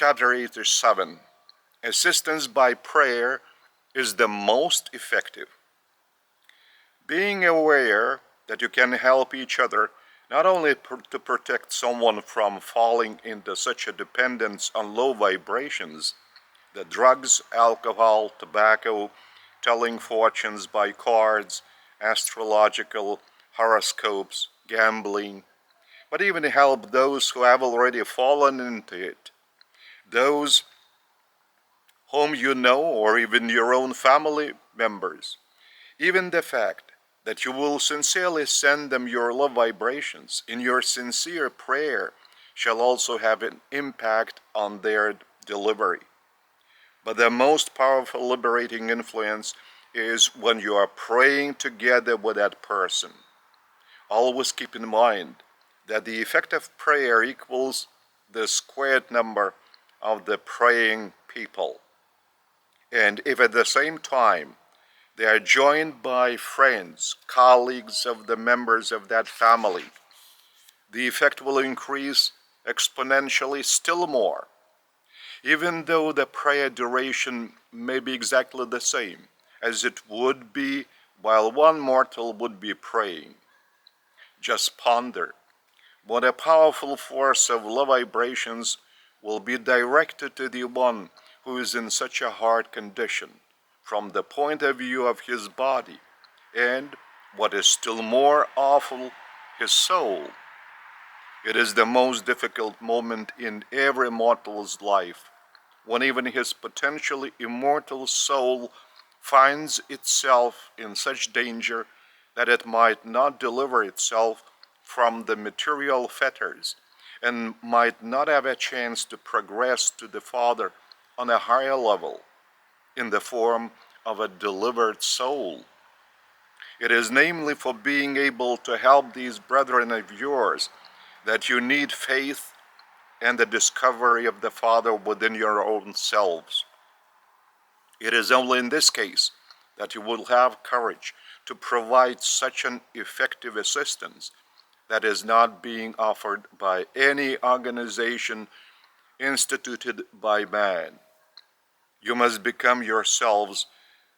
chapter 87, assistance by prayer is the most effective. Being aware that you can help each other not only to protect someone from falling into such a dependence on low vibrations, the drugs, alcohol, tobacco, telling fortunes by cards, astrological horoscopes, gambling, but even help those who have already fallen into it, those whom you know, or even your own family members. Even the fact that you will sincerely send them your love vibrations in your sincere prayer shall also have an impact on their delivery. But the most powerful liberating influence is when you are praying together with that person. Always keep in mind that the effect of prayer equals the squared number of the praying people. And if at the same time they are joined by friends, colleagues of the members of that family, the effect will increase exponentially still more, even though the prayer duration may be exactly the same as it would be while one mortal would be praying. Just ponder what a powerful force of love vibrations will be directed to the one who is in such a hard condition from the point of view of his body, and, what is still more awful, his soul. It is the most difficult moment in every mortal's life, when even his potentially immortal soul finds itself in such danger that it might not deliver itself from the material fetters and might not have a chance to progress to the Father on a higher level in the form of a delivered soul. It is namely for being able to help these brethren of yours that you need faith and the discovery of the Father within your own selves. It is only in this case that you will have courage to provide such an effective assistance that is not being offered by any organization instituted by man. You must become yourselves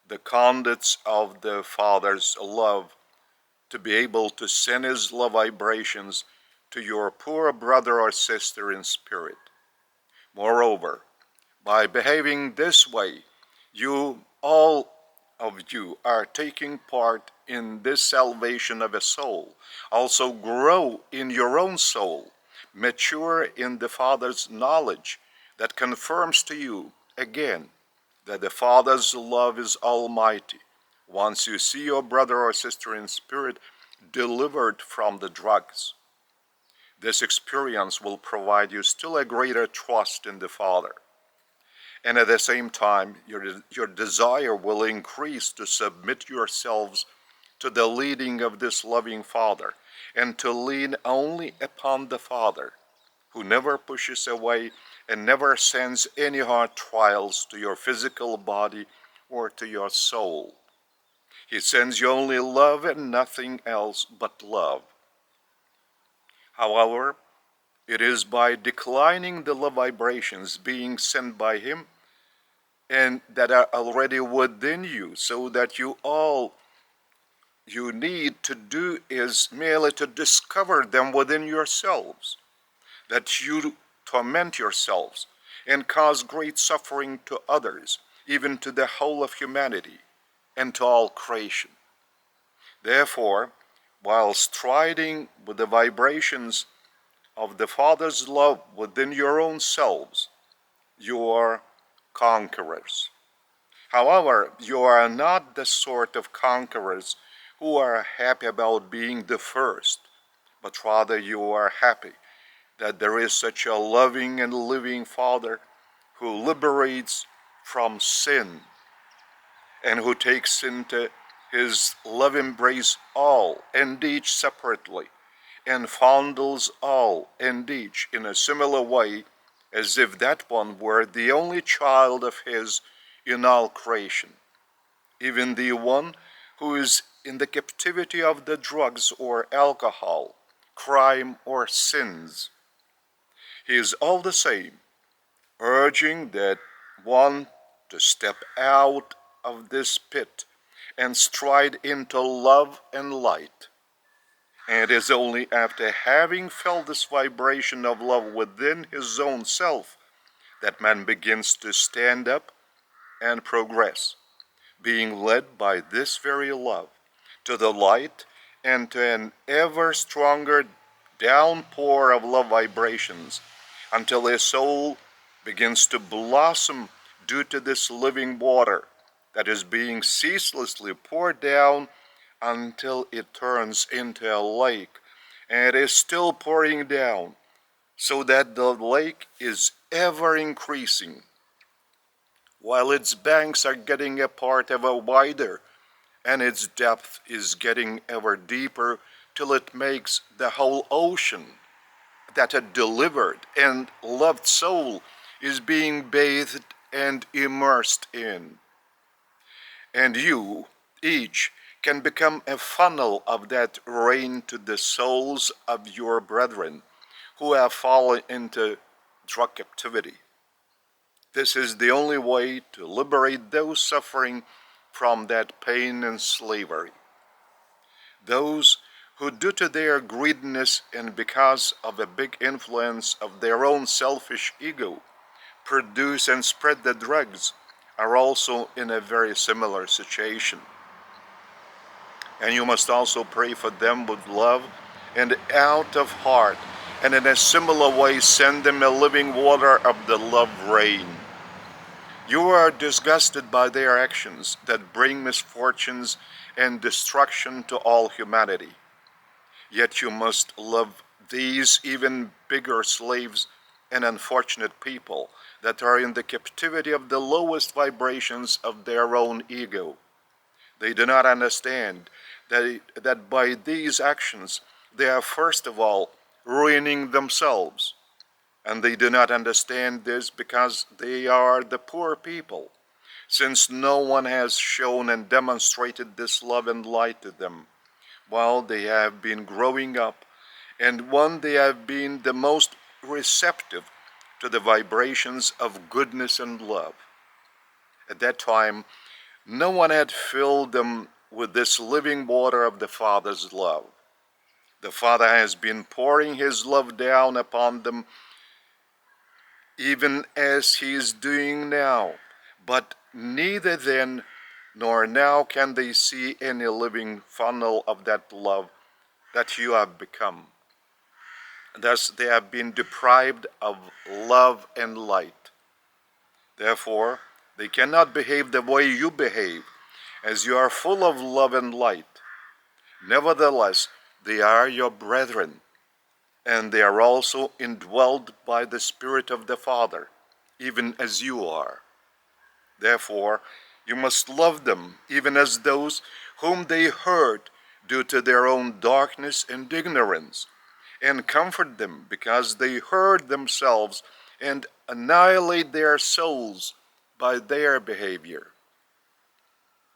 the conduits of the Father's love to be able to send His love vibrations to your poor brother or sister in spirit. Moreover, by behaving this way, all of you are taking part in this salvation of a soul. Also grow in your own soul, mature in the Father's knowledge that confirms to you again that the Father's love is almighty. Once you see your brother or sister in spirit delivered from the drugs, this experience will provide you still a greater trust in the Father. And at the same time, your desire will increase to submit yourselves to the leading of this loving Father, and to lean only upon the Father, who never pushes away and never sends any hard trials to your physical body or to your soul. He sends you only love and nothing else but love. However, it is by declining the love vibrations being sent by Him and that are already within you, so that all you need to do is merely to discover them within yourselves, that you torment yourselves and cause great suffering to others, even to the whole of humanity and to all creation. Therefore, while striding with the vibrations of the Father's love within your own selves, you are conquerors. However, you are not the sort of conquerors who are happy about being the first, but rather you are happy that there is such a loving and living Father who liberates from sin and who takes into His love embrace all and each separately, and fondles all and each in a similar way, as if that one were the only child of His in all creation, even the one who is in the captivity of the drugs or alcohol, crime or sins. He is all the same, urging that one to step out of this pit and stride into love and light. And it is only after having felt this vibration of love within his own self that man begins to stand up and progress, being led by this very love to the light and to an ever stronger downpour of love vibrations until his soul begins to blossom due to this living water that is being ceaselessly poured down until it turns into a lake, and it is still pouring down so that the lake is ever increasing while its banks are getting apart ever wider and its depth is getting ever deeper till it makes the whole ocean that a delivered and loved soul is being bathed and immersed in. And you, each, can become a funnel of that rain to the souls of your brethren who have fallen into drug captivity. This is the only way to liberate those suffering from that pain and slavery. Those who, due to their greediness and because of a big influence of their own selfish ego, produce and spread the drugs, are also in a very similar situation. And you must also pray for them with love and out of heart, and in a similar way send them a living water of the love rain. You are disgusted by their actions that bring misfortunes and destruction to all humanity. Yet you must love these even bigger slaves and unfortunate people that are in the captivity of the lowest vibrations of their own ego. They do not understand that by these actions they are first of all ruining themselves. And they do not understand this because they are the poor people, since no one has shown and demonstrated this love and light to them while they have been growing up, and when they have been the most receptive to the vibrations of goodness and love. At that time, no one had filled them with this living water of the Father's love. The Father has been pouring his love down upon them even as he is doing now, but neither then nor now can they see any living funnel of that love that you have become. Thus they have been deprived of love and light. Therefore, they cannot behave the way you behave, as you are full of love and light. Nevertheless, they are your brethren, and they are also indwelled by the Spirit of the Father, even as you are. Therefore, you must love them, even as those whom they hurt due to their own darkness and ignorance, and comfort them because they hurt themselves and annihilate their souls by their behavior.